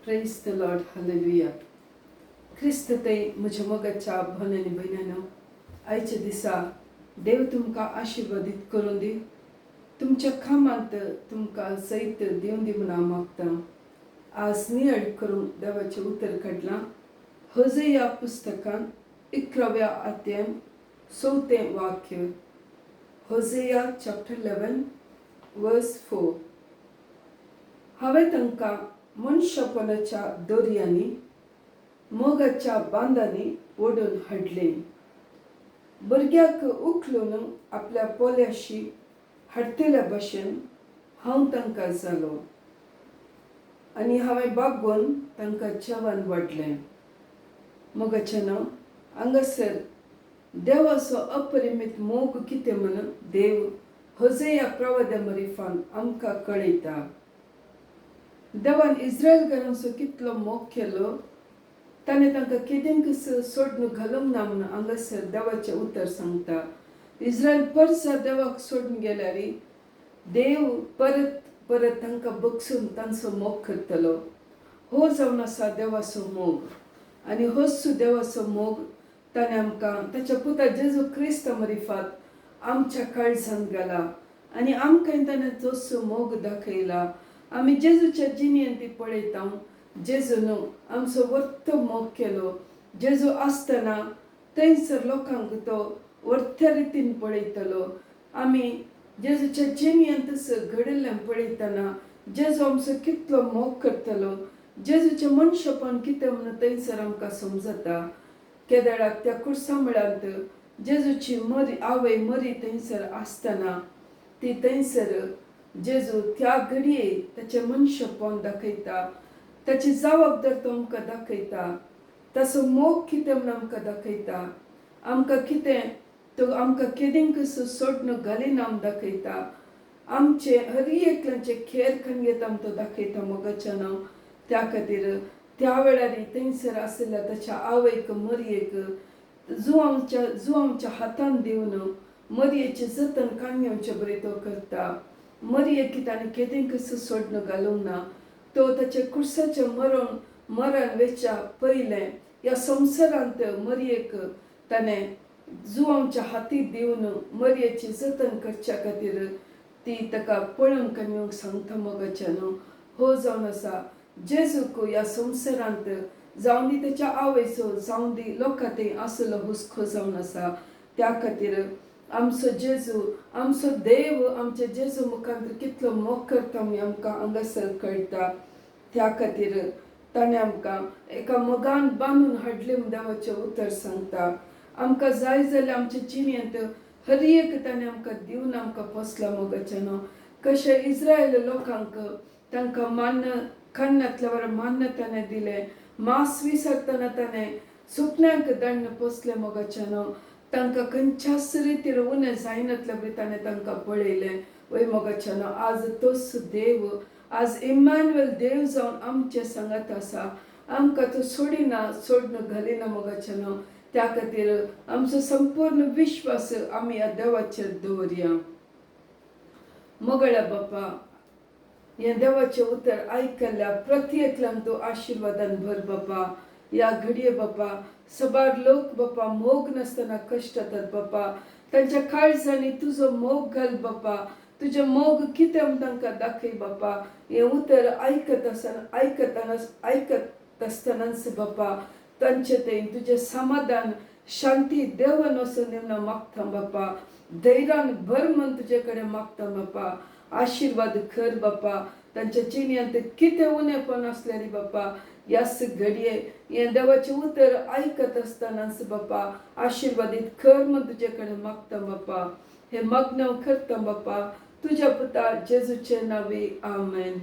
Praise the lord, hallelujah. ख्रिस्त ते म्हज्या मोगाच्या भोनांनी भयणानो, आयच्या दिसा देव तुमकां आशिर्वादीत करून दी, तुमच्या कामांत तुमकां सैत दिवन दी म्हूण हांव मागतां. आज नियड करून देवाचें उतर काडलां. होसेया पुस्तकान 11व्या अध्यायान 4थें वाक्य. होसेया चॅप्टर 11 वर्स 4. हांवें तांकां मनशापणाच्या दोरयांनी मोगाच्या बांदांनी ओडून हाडले. भुरग्याक उखलून आपल्या पोल्याशी हाडटल्या भाशेन हांव तांकां जालो, आनी हांवें बागोवन तांकां जेवण वाडलें. मोगाचेनो, हांगासर देवाचो अपरिमीत मोग कितें म्हूण देव होसेया प्रवाद्या मरिफान आमकां कळयता. देवान इस्रायल घरांचो कितलो मोग केलो, ताणें तांकां केदेंकच सोडून घालूंक ना म्हूण हांगासर देवाचें उतर सांगता. इस्रायल परसा देवाक सोडून गेल्यार देव परत परत तांकां बगसून तांचो मोग करतलो. हो जावन आसा देवाचो मोग, आनी होच देवाचो मोग ताणें आमकां ताच्या पुता जेजू क्रिस्ता मरिफात आमच्या काळजांत घाला, आनी आमकां ताणें तसो मोग दाखयला. आमी जेजूच्या जिणेंत ती पळयता. जेजून आमचो वर्थ मोग केलो. जेजू आसतना थंयसर लोकांक तो वर्थ्या रितीन पळयतलो. आमी जेजूच्या जिणेंत घडिल्लें पळयतना जेजू आमचो कितलो मोग करतलो, जेजूचें मनशापण कितें म्हूण थंयसर आमकां समजता. केदाराक त्या कुर्सामळांत जेजूची आवय मरी थंयसर आसतना ती थंयसर जेजू त्या घडये ताचें मनशापण दाखयता, ताची जबाबदार तो आमकां दाखयता, ताचो मोग कितें म्हूण आमकां दाखयता. आमकां कितें तो आमकां केदेंकच सोडून घालिना म्हूण दाखयता. आमचे हर एकल्याचें खेर खणगेत आमकां तो दाखयता. मोगाचेनो, त्या खातीर त्या वेळार थंयसर आसलेल्या ताच्या आवयक मरयेक जुवांच्या हातान दिवन मरयेचें जतन काणयोचें बरें तो करता. मरयेक ताणें केदेंकच सोडून घालूंक ना. तो ताच्या कुर्साचें मरण वेच्या पयलें ह्या संवसारांत मरयेक ताणें जुवांच्या हातीक दिवन मरयेची जतन करच्या खातीर ती ताका पळोवन काणयोक सांगता. मोगाचेनो, हो जावन आसा जेजूक ह्या संवसारांत जावं दी ताच्या आवयचो जावं दी लोकां थंय आसलो हुस्को जावन आसा. त्या खातीर आमचो जेजू, आमचो देव आमच्या जेजू मुखांत कितलो मोग करता म्हूण आमकां हांगासर कळटा. त्या खातीर ताणें आमकां एका मोगान बांदून हाडलें म्हूण देवाचें उतर सांगता. आमकां जाय जाल्यार आमच्या जिणेंत हर एक ताणें आमकां दिवन आमकां पोसला. मोगाचेनो, कशें इस्रायल लोकांक तांकां मान्न खान्नांतल्या वरां मान्न ताणें दिलें, मास विसरतना ताणें सुकण्यांक दांड पोसलें. मोगाचेनो, तांकां खंयच्याच रितीन उणें जायनातलें बी ताणें तांकां पळयलें. वय मोगाचेनो, आज तोच देव, आज इम्मानुएल देव जावन आमचे सांगात आसा. आमकां तो सोडून घालिना. मोगाचेनो, त्या खातीर आमचो संपूर्ण विश्वास आमी ह्या देवाचेर दवरया. मोगळ्या बापा, हें देवाचें उतर आयकल्ल्या प्रत्येकल्याक तूं आशिर्वादान भर बापा. ह्या घडये बापा, सबार लोक बापा मोग नासतना कश्ट जातात बापा. तांच्या काळजांनी तुजो मोग घाल बापा. तुजें मोग कितें म्हूण तांकां दाखय बापा. हें उतर आयकत आसतनाच बापा तांचे थंय तुजें समाधान, शांती देवन वचून दिवना मागता बापा. धैर्यान भर म्हूण तुजे कडेन मागता बापा. आशिर्वाद कर बापा. तांच्या जिणेंत कितें उणेंपण आसल्यार बापा ह्याच घडये हें देवाचें उतर आयकत आसतनाच बापा आशिर्वादीत कर म्हूण तुजे कडेन मागता बापा. हें मागणें करता बापा तुज्या पुता जेजूचे नांवे. आमेन.